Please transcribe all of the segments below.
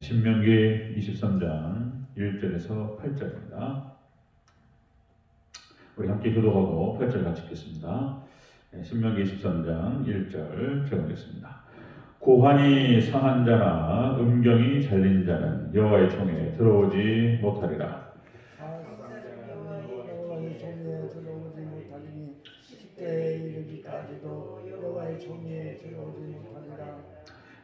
신명기 23장 1절에서 8절입니다. 우리 함께 교독하고 8절 같이 읽겠습니다. 신명기 23장 1절 제가 읽겠습니다. 고환이 상한 자나 음경이 잘린 자는 여호와의 총에 들어오지 못하리라. 여호와의 총에 들어오지 못하리니 십대에 이르기까지도 여호와의 총에 들어오지 못하리라.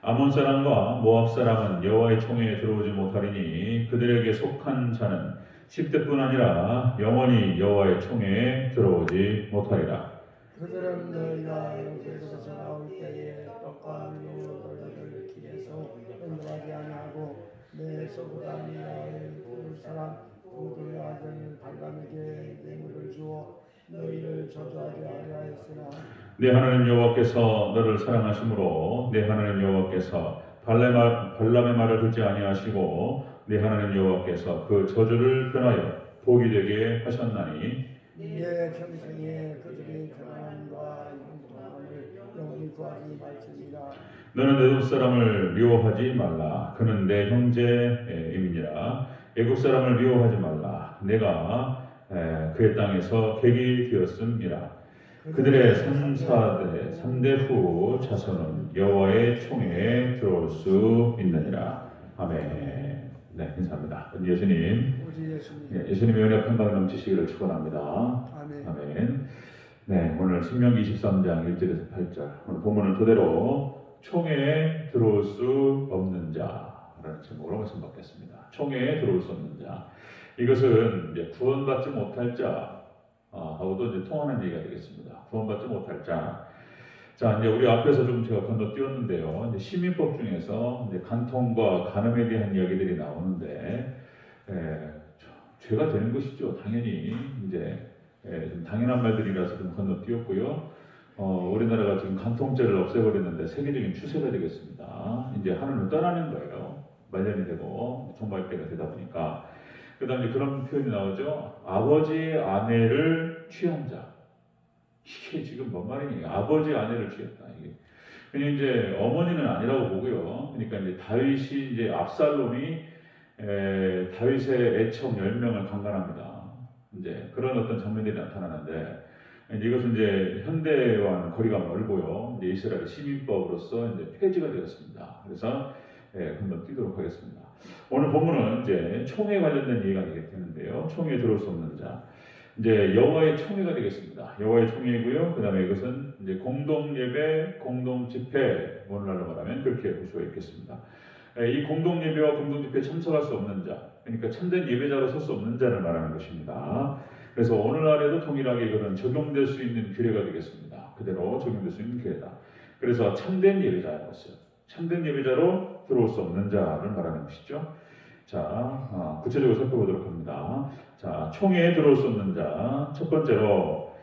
아몬 사람과 모압 사람은 여호와의 총에 들어오지 못하리니 그들에게 속한 자는 10대뿐 아니라 영원히 여호와의 총에 들어오지 못하리라. 그들은 너희가 애굽에서 나올 때에 떡과 물을 길에서 은밀하게 아니하고 내 소부다니아의 두 사람 그들 아들 발람에게 뇌물을 주어 너희를 저주하게 하려 했으나 내 하나님 여호와께서 너를 사랑하심으로 내 하나님 여호와께서 발람의 말을 듣지 아니하시고 내 하나님 여호와께서 그 저주를 변하여 복이 되게 하셨나니 내 평생에 그들의 평안과 형통함을 영원히 구하지 말지니라. 너는 애굽 사람을 미워하지 말라. 그는 내 형제임이니라. 애굽 사람을 미워하지 말라. 내가 그의 땅에서 객이 되었음이라. 그들의 3대 후 자손은 여호와의 총에 들어올 수 있느니라. 아멘. 네, 감사합니다. 예수님, 예수님의 은혜 평강 넘치시기를 축원합니다. 아멘. 네, 오늘 신명기 23장 1절에서 8절 오늘 본문은 그대로 총에 들어올 수 없는 자라는 제목으로 말씀 받겠습니다. 총에 들어올 수 없는 자. 이것은 이제 구원받지 못할 자 하고도 이제 통하는 얘기가 되겠습니다. 구원받지 못할 자. 자, 이제 우리 앞에서 좀 제가 건너뛰었는데요. 이제 시민법 중에서 이제 간통과 간음에 대한 이야기들이 나오는데, 죄가 되는 것이죠. 당연히 이제 좀 당연한 말들이라서 좀 건너뛰었고요. 우리나라가 지금 간통죄를 없애버렸는데 세계적인 추세가 되겠습니다. 이제 하늘을 떠나는 거예요. 말년이 되고 종말 때가 되다 보니까. 그다음에 그런 표현이 나오죠. 아버지 아내를 취한 자. 이게 지금 뭔 말이니? 아버지 아내를 취했다. 이게 그냥 이제 어머니는 아니라고 보고요. 그러니까 이제 다윗이 이제 압살롬이 다윗의 애청 10명을 강간합니다. 이제 그런 어떤 장면들이 나타나는데 이것은 이제 현대와는 거리가 멀고요. 이제 이스라엘 시민법으로서 이제 폐지가 되었습니다. 그래서 건너뛰도록 하겠습니다. 오늘 본문은 이제 총에 관련된 얘기가 되는데요. 총에 들어올 수 없는 자. 이제 여호와의 총회가 되겠습니다. 여호와의 총회이고요. 그 다음에 이것은 이제 공동 예배, 공동 집회, 오늘날로 말하면 그렇게 볼 수가 있겠습니다. 이 공동 예배와 공동 집회에 참석할 수 없는 자, 그러니까 참된 예배자로 설 수 없는 자를 말하는 것입니다. 그래서 오늘날에도 동일하게 이것은 적용될 수 있는 규례가 되겠습니다. 그대로 적용될 수 있는 규례다. 그래서 참된 예배자인 것을 참된 예배자로 들어올 수 없는 자를 말하는 것이죠. 자, 구체적으로 살펴보도록 합니다. 자, 총회에 들어올 수 없는 자. 첫 번째로,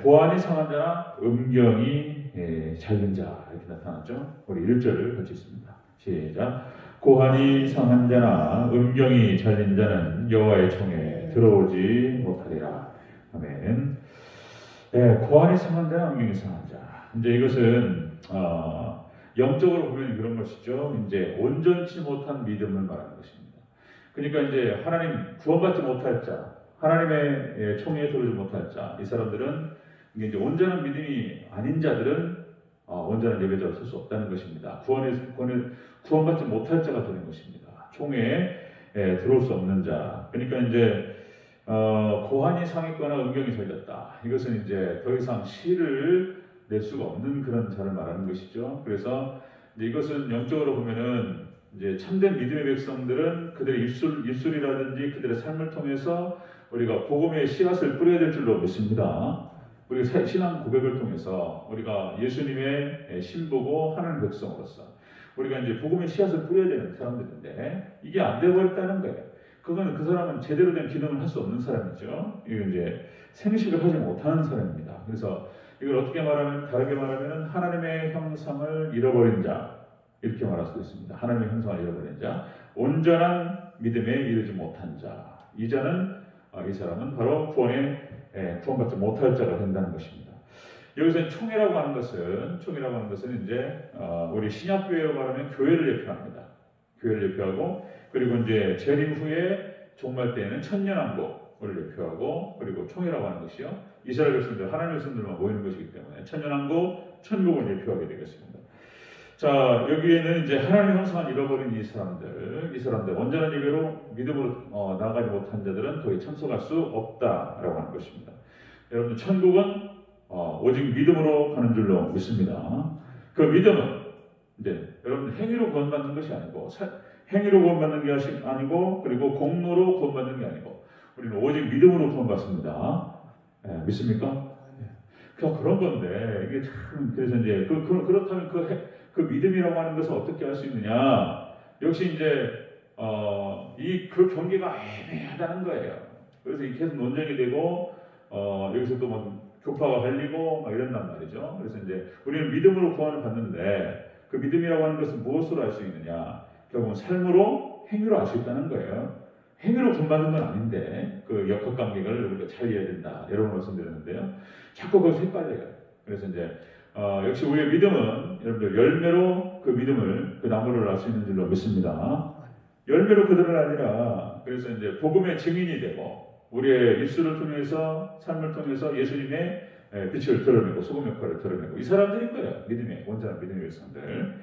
고환이 상한 자나 음경이 잘린 자. 이렇게 나타났죠. 우리 1절을 같이 읽습니다. 시작. 고환이 상한 자나 음경이 잘린 자는 여호와의 총에 들어오지 못하리라. 아멘. 고환이 상한 자나 음경이 상한 자. 이제 이것은, 영적으로 보면 그런 것이죠. 이제 온전치 못한 믿음을 말하는 것입니다. 그러니까 이제 하나님 구원받지 못할 자, 하나님의 총회에 들어오지 못할 자, 이 사람들은 이제 온전한 믿음이 아닌 자들은 온전한 예배자로 설 수 없다는 것입니다. 구원받지 못할 자가 되는 것입니다. 총회에 들어올 수 없는 자. 그러니까 이제 고환이 상했거나 음경이 잘렸다. 이것은 이제 더 이상 실을 낼 수가 없는 그런 자를 말하는 것이죠. 그래서 이제 이것은 영적으로 보면은 이제 참된 믿음의 백성들은 그들의 입술이라든지 그들의 삶을 통해서 우리가 복음의 씨앗을 뿌려야 될 줄로 믿습니다. 우리가 신앙 고백을 통해서 우리가 예수님의 신부고 하나님 백성으로서 우리가 이제 복음의 씨앗을 뿌려야 되는 사람들인데 이게 안 되어버렸다는 거예요. 그건 그 사람은 제대로 된 기능을 할 수 없는 사람이죠. 이게 이제 생식을 하지 못하는 사람입니다. 그래서 이걸 어떻게 말하면, 다르게 말하면 하나님의 형상을 잃어버린 자, 이렇게 말할 수 있습니다. 하나님의 형상을 잃어버린 자, 온전한 믿음에 이르지 못한 자. 이 사람은 바로 구원받지 못할 자가 된다는 것입니다. 여기서 총회라고 하는 것은 이제 우리 신약교회로 말하면 교회를 대표합니다. 교회를 예표하고, 그리고 이제 재림 후에 종말 때에는 천년왕국을 예표하고, 그리고 총회라고 하는 것이요, 이스라엘 백성들, 하나님의 백성들만 모이는 것이기 때문에 천년왕국, 천국을 예표하게 되겠습니다. 자, 여기에는 이제 하나님의 형상을 잃어버린 이 사람들 온전한 예배로 믿음으로 나아가지 못한 자들은 거기 참석할 수 없다라고 하는 것입니다. 여러분, 천국은 오직 믿음으로 가는 줄로 믿습니다. 그 믿음은 이제 여러분 행위로 구원받는 것이 아니고, 행위로 구원받는 게 아니고, 그리고 공로로 구원받는 게 아니고, 우리는 오직 믿음으로 구원받습니다. 믿습니까? 그런 건데, 이게 참, 그래서 이제, 그렇다면 그 믿음이라고 하는 것을 어떻게 할 수 있느냐? 역시 이제, 그 경계가 애매하다는 거예요. 그래서 이게 계속 논쟁이 되고, 여기서 또 막 교파가 갈리고, 막 이런단 말이죠. 그래서 이제, 우리는 믿음으로 구원을 받는데, 그 믿음이라고 하는 것은 무엇으로 알 수 있느냐? 결국은 삶으로, 행위로 알 수 있다는 거예요. 행위로 구원받는 건 아닌데, 그 역학관계를 우리가 잘 이해해야 된다. 여러 번 말씀드렸는데요. 자꾸 그걸 헷갈려요. 그래서 이제, 역시 우리의 믿음은, 여러분들, 열매로 그 믿음을, 그 나무를 알 수 있는 줄로 믿습니다. 열매로 그들은 아니라, 그래서 이제, 복음의 증인이 되고, 우리의 입술을 통해서, 삶을 통해서 예수님의 빛을 드러내고, 소금 역할을 드러내고, 이 사람들인 거예요. 믿음의, 온전한 믿음의 백성들.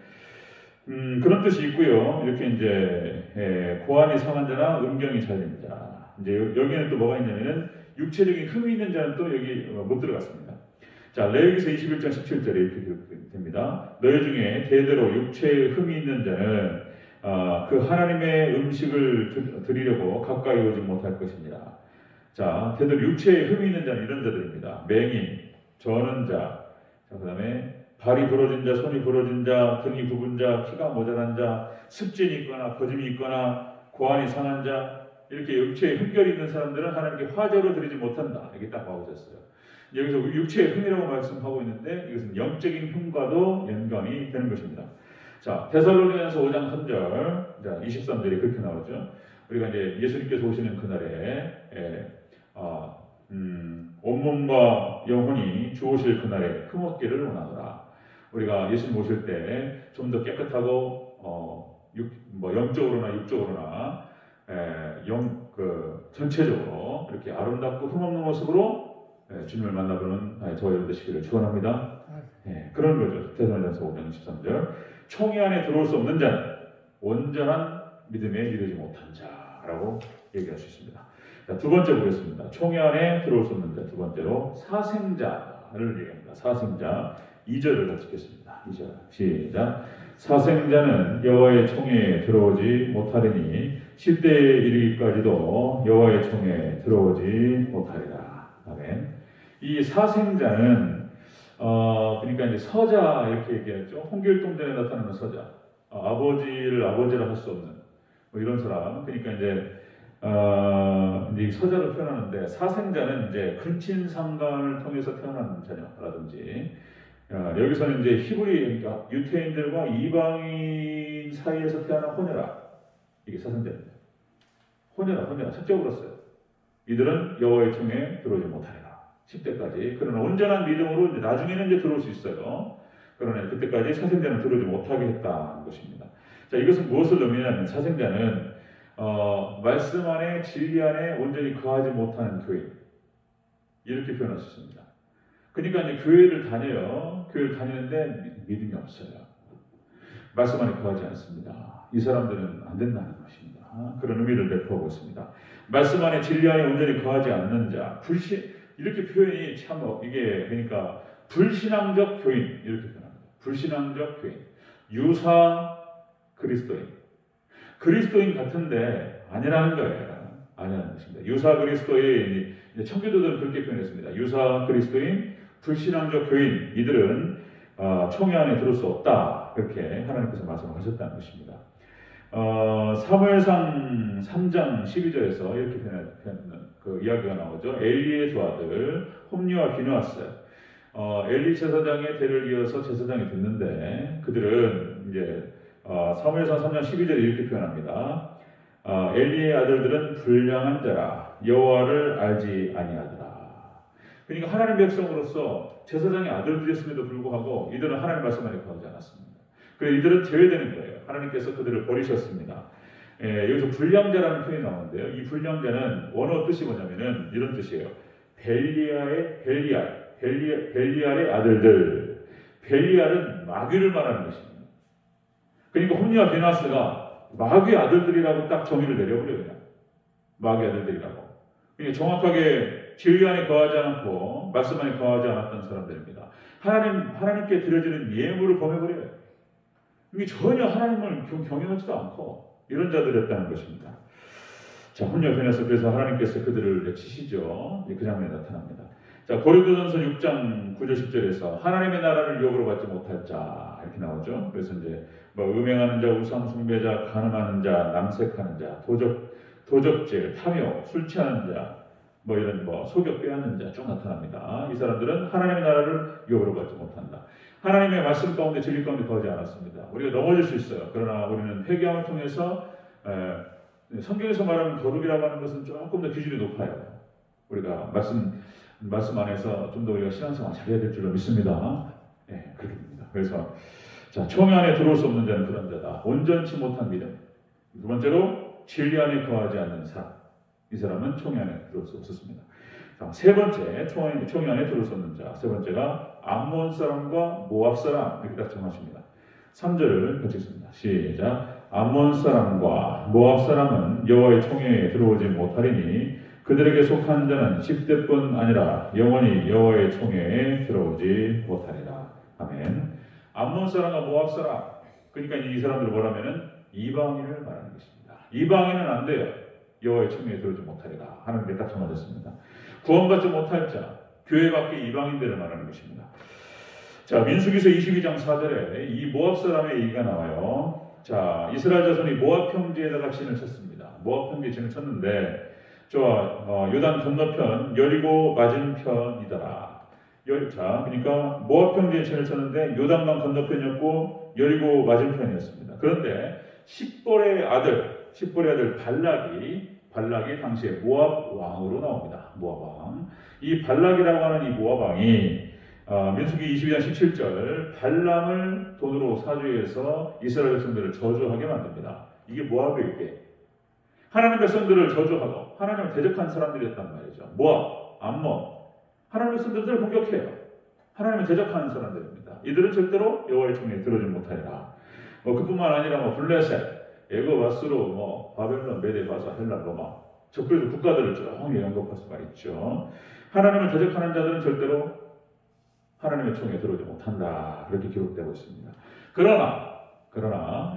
그런 뜻이 있고요. 이렇게 이제, 고안이 상한 자나 음경이 잘린 자. 이제 여기는 또 뭐가 있냐면은, 육체적인 흠이 있는 자는 또 여기 못 들어갔습니다. 자, 레위기서 21장 17절에 이렇게 기록됩니다. 너희 중에 대대로 육체에 흠이 있는 자는 그 하나님의 음식을 드리려고 가까이 오지 못할 것입니다. 자, 대대로 육체에 흠이 있는 자는 이런 자들입니다. 맹인, 저는 자, 그 다음에 발이 부러진 자, 손이 부러진 자, 등이 굽은 자, 키가 모자란 자, 습진이 있거나 거짐이 있거나 고안이 상한 자, 이렇게 육체에 흠결이 있는 사람들은 하나님께 화제로 드리지 못한다. 이게 딱 나오셨어요. 여기서 육체의 흠이라고 말씀하고 있는데 이것은 영적인 흠과도 연관이 되는 것입니다. 자, 데살로니가서 5장 3절, 자, 23절이 그렇게 나오죠. 우리가 이제 예수님께서 오시는 그날에 온몸과 영혼이 주오실 그날에 흠없기를 원하노라. 우리가 예수님 오실 때 좀 더 깨끗하고 영적으로나 육적으로나 전체적으로 이렇게 아름답고 흠없는 모습으로 주님을 만나보는 저와 여러분 되시기를 축원합니다. 그런 거죠. 데살로니가서 5장 23절. 총회 안에 들어올 수 없는 자는 온전한 믿음에 이르지 못한 자라고 얘기할 수 있습니다. 자, 두 번째 보겠습니다. 총회 안에 들어올 수 없는 자. 두 번째로 사생자를 얘기합니다. 사생자. 2절을 같이 읽겠습니다. 2절 시작. 사생자는 여호와의 총회에 들어오지 못하리니 10대에 이르기까지도 여호와의 총회에 들어오지 못하리라. 아멘. 이 사생자는 그러니까 이제 서자 이렇게 얘기했죠. 홍길동전에 나타나는 서자. 아버지를 아버지라 할 수 없는 뭐 이런 사람. 그러니까 이제 이 서자를 표현하는데 사생자는 이제 근친상간을 통해서 태어난 자녀라든지 여기서는 이제 히브리 그러니까 유태인들과 이방인 사이에서 태어난 혼혈아 이게 사생자입니다. 혼혈아 첫째로 썼어요. 이들은 여호와의 총회에 들어오지 못하리라. 10대까지. 그러나 온전한 믿음으로 이제 나중에는 이제 들어올 수 있어요. 그러나 그때까지 사생자는 들어오지 못하게 했다는 것입니다. 자, 이것은 무엇을 의미하냐면 사생자는 말씀 안에 진리 안에 온전히 거하지 못하는 교인 이렇게 표현할 수 있습니다. 그러니까 이제 교회를 다녀요. 교회를 다니는데 믿음이 없어요. 말씀 안에 거하지 않습니다. 이 사람들은 안 된다는 것입니다. 그런 의미를 내포하고 있습니다. 말씀 안에 진리 안에 온전히 거하지 않는 자, 이렇게 표현이 참 이게 그러니까 불신앙적 교인 이렇게 표현합니다. 불신앙적 교인, 유사 그리스도인 같은데 아니라는 거예요. 아니라는 것입니다. 유사 그리스도인, 청교도들은 그렇게 표현했습니다. 유사 그리스도인, 불신앙적 교인, 이들은 총회 안에 들을 수 없다. 그렇게 하나님께서 말씀하셨다는 것입니다. 사무엘상 3장 12절에서 이렇게 그 이야기가 나오죠. 엘리의 두 아들 홈리와 비누아스. 엘리 제사장의 대를 이어서 제사장이 됐는데 그들은 이제 사무엘상 3장 12절에 이렇게 표현합니다. 엘리의 아들들은 불량한 자라 여호와를 알지 아니하더라. 그러니까 하나님 백성으로서 제사장의 아들들이었음에도 불구하고 이들은 하나님 말씀 안에 거하지 않았습니다. 그래 이들은 제외되는 거예요. 하나님께서 그들을 버리셨습니다. 여기서 불량자라는 표현이 나오는데요. 이 불량자는 원어 뜻이 뭐냐면은 이런 뜻이에요. 벨리알의 아들들. 벨리알은 마귀를 말하는 것입니다. 그러니까 홈리와 비나스가 마귀의 아들들이라고 딱 정의를 내려버려요. 그냥. 마귀의 아들들이라고. 그러니까 정확하게 진리 안에 거하지 않고 말씀 안에 거하지 않았던 사람들입니다. 하나님께 드려지는 예물을 범해버려요. 이게 전혀 하나님을 경외하지도 않고 이런 자들이었다는 것입니다. 자, 홈리와 비나스 그래서 하나님께서 그들을 치시죠. 그 장면이 나타납니다. 자, 고린도전서 6장 9절 10절에서 하나님의 나라를 유업으로 받지 못할 자 이렇게 나오죠. 그래서 이제 뭐 음행하는 자, 우상 숭배자, 간음하는 자, 남색하는 자, 도적질, 탐욕, 술 취하는 자, 뭐 이런 소격 빼앗는 자 쭉 나타납니다. 이 사람들은 하나님의 나라를 유업으로 받지 못한다. 하나님의 말씀 가운데 진리 가운데 거하지 않았습니다. 우리가 넘어질 수 있어요. 그러나 우리는 회개함을 통해서 성경에서 말하는 거룩이라고 하는 것은 조금 더 기준이 높아요. 우리가 말씀 안에서 좀 더 우리가 신앙생활 잘해야 될 줄로 믿습니다. 그렇게 됩니다. 그래서 자, 총회 안에 들어올 수 없는 자는 그런 자다. 온전치 못한 믿음. 두 번째로 진리 안에 거하지 않는 사람. 이 사람은 총회 안에 들어올 수 없었습니다. 자, 세 번째 총회 안에 들어올 수 없는 자. 세 번째가 암몬 사람과 모압 사람 이렇게 딱 정하십니다. 3절을 펼치겠습니다. 시작. 암몬 사람과 모압 사람은 여호와의 총회에 들어오지 못하리니 그들에게 속한 자는 10대뿐 아니라 영원히 여호와의 총회에 들어오지 못하리라. 아멘. 암몬 사람과 모압 사람, 그러니까 이 사람들을 뭐라면은 이방인을 말하는 것입니다. 이방인은 안 돼요. 여호와의 총회에 들어오지 못하리라 하는 게 딱 정해졌습니다. 구원받지 못할 자, 교회 밖의 이방인들을 말하는 것입니다. 자, 민수기서 22장 4절에 이 모압 사람의 얘기가 나와요. 자, 이스라엘 자손이 모압 평지에다가 진을 쳤습니다. 모압 평지에 진을 쳤는데 요단 건너편 여리고 맞은편이더라. 자, 그러니까 모압 평지에 진을 쳤는데 요단강 건너편이었고 여리고 맞은편이었습니다. 그런데 십볼의 아들 발락이 당시에 모압 왕으로 나옵니다. 모압 왕. 이 발락이라고 하는 이 모압 왕이 민수기 22장 17절 발람을 돈으로 사주해서 이스라엘 백성들을 저주하게 만듭니다. 이게 모압의 이게 하나님의 백성들을 저주하고 하나님을 대적한 사람들이었단 말이죠. 모압, 암몬, 하나님의 백성들을 공격해요. 하나님을 대적하는 사람들입니다. 이들은 절대로 여호와의 총회에 들어오지 못하리라. 그뿐만 아니라 블레셋, 애굽, 아수르, 바벨론, 메데, 바사, 헬라, 로마, 적그리스 국가들을 쭉 언급할 수가 있죠. 하나님을 대적하는 자들은 절대로 하나님의 총회에 들어오지 못한다. 그렇게 기록되고 있습니다. 그러나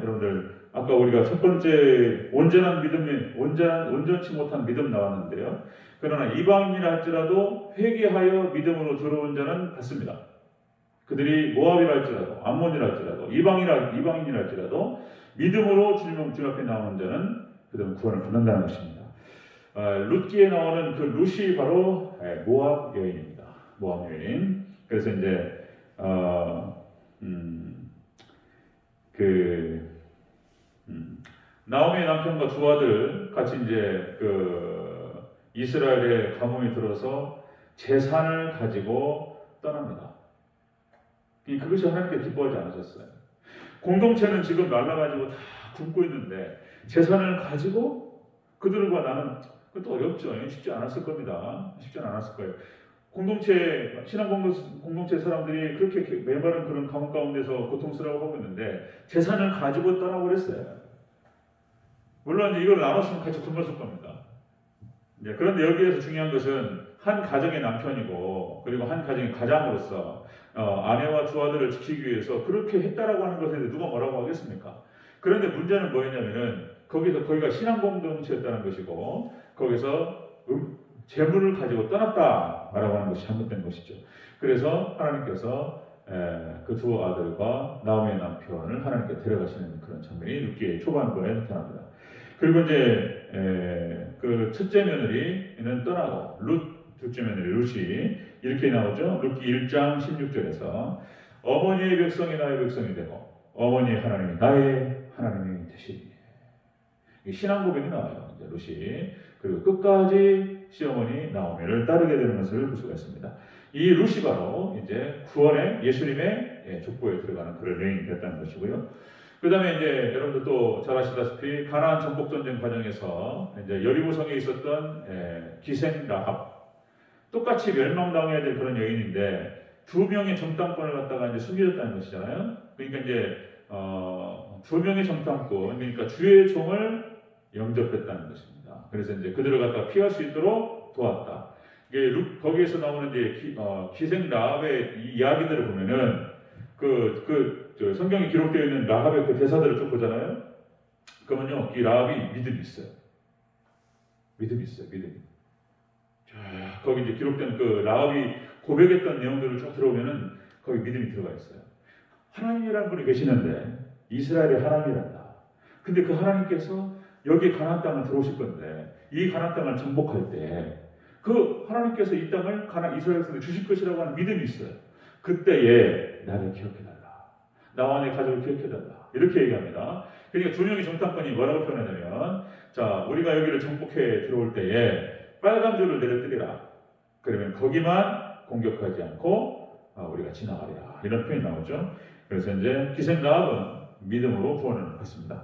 여러분들 아까 우리가 첫 번째 온전치 못한 믿음 나왔는데요. 그러나 이방인이라 할지라도 회개하여 믿음으로 들어온 자는 같습니다. 그들이 모압이라 할지라도 암몬이라 할지라도 이방인이라 할지라도 믿음으로 주님 앞에 나오는 자는 그들은 구원을 받는다는 것입니다. 룻기에 나오는 그 룻이 바로 모압 여인입니다. 모압 여인. 그래서 이제 나오미의 남편과 두 아들 같이 이제 이스라엘의 가뭄이 들어서 재산을 가지고 떠납니다. 그것이 하나님께 기뻐하지 않으셨어요. 공동체는 지금 날라가지고 다 굶고 있는데 재산을 가지고 그들과 나는 그것도 어렵죠. 쉽지 않았을 겁니다. 쉽지는 않았을 거예요. 신앙 공동체 사람들이 그렇게 메마른 그런 가뭄 가운데서 고통스러워하고 있는데 재산을 가지고 떠나고 그랬어요. 물론 이걸 나눴으면 같이 굶었을 겁니다. 그런데 여기에서 중요한 것은 한 가정의 남편이고 그리고 한 가정의 가장으로서 아내와 두 아들을 지키기 위해서 그렇게 했다라고 하는 것에 누가 뭐라고 하겠습니까? 그런데 문제는 뭐였냐면은 거기가 신앙 공동체였다는 것이고 거기서 재물을 가지고 떠났다라고 하는 것이 잘못된 것이죠. 그래서 하나님께서 그 두 아들과 나오미의 남편을 하나님께 데려가시는 그런 장면이 룻기의 초반부에 나타납니다. 그리고 이제 그 첫째 며느리는 떠나고 둘째 며느리 룻이 이렇게 나오죠. 룻기 1장 16절에서 어머니의 백성이 나의 백성이 되고 어머니의 하나님이 나의 하나님이 되시니 신앙 고백이 나와요. 이제 루시. 그리고 끝까지 시어머니 나오미를 따르게 되는 것을 볼 수가 있습니다. 이 루시 바로 이제 구원의 예수님의 족보에 들어가는 그런 여인이 됐다는 것이고요. 그 다음에 이제 여러분들 또 잘 아시다시피 가나안 정복 전쟁 과정에서 이제 여리고성에 있었던 기생 라합, 똑같이 멸망당해야 될 그런 여인인데 두 명의 정탐꾼을 갖다가 이제 숨겨졌다는 것이잖아요. 그러니까 이제 두 명의 정탐꾼, 그러니까 주의 종을 영접했다는 것입니다. 그래서 이제 그들을 갖다가 피할 수 있도록 도왔다. 이게 거기에서 나오는 이제 기생 라합의 이야기들을 보면은 저 성경에 기록되어 있는 라합의 그 대사들을 쭉 보잖아요. 그러면요, 이 라합이 믿음이 있어요. 믿음이 있어요. 믿음이. 자, 거기 이제 기록된 그 라합이 고백했던 내용들을 쭉 들어오면은 거기 믿음이 들어가 있어요. 하나님이라는 분이 계시는데 이스라엘의 하나님이란다. 근데 그 하나님께서 여기 가나안 땅을 들어오실 건데 이 가나안 땅을 정복할 때 그 하나님께서 이 땅을 이스라엘 백성에 주실 것이라고 하는 믿음이 있어요. 그때에 나를 기억해달라. 나와 내 가족을 기억해달라. 이렇게 얘기합니다. 그러니까 두 명의 정탐꾼이 뭐라고 표현하냐면, 자, 우리가 여기를 정복해 들어올 때에 빨간 줄을 내려뜨리라. 그러면 거기만 공격하지 않고 우리가 지나가리라. 이런 표현이 나오죠. 그래서 이제 기생 라합은 믿음으로 구원을 받습니다.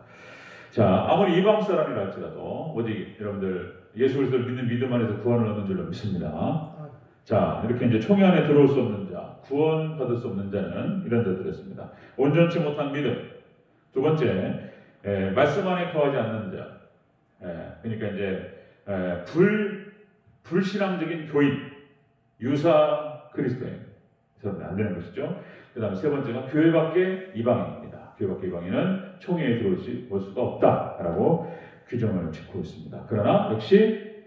자, 아무리 이방 사람이라 할지라도 어디 여러분들 예수 그리스도를 믿는 믿음 안에서 구원을 얻는 줄로 믿습니다. 자, 이렇게 이제 총회 안에 들어올 수 없는 자, 구원 받을 수 없는 자는 이런 데들었습니다. 온전치 못한 믿음. 두 번째, 말씀 안에 거하지 않는 자. 그러니까 이제 불신앙적인 교인, 유사 그리스도인. 저는 안 되는 것이죠. 그 다음에 세 번째가 교회 밖의 이방인입니다. 교회 밖의 이방인은 총회에 들어올 수가 없다라고 규정을 짓고 있습니다. 그러나 역시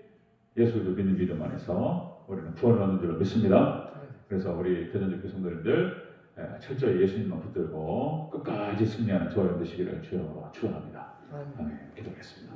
예수를 믿는 믿음 안에서 우리는 구원을 얻는 줄로 믿습니다. 그래서 우리 대전적교 성도님들 철저히 예수님만 붙들고 끝까지 승리하는 저와 여러분 되시기를 주여 축원합니다. 아멘. 기도하겠습니다.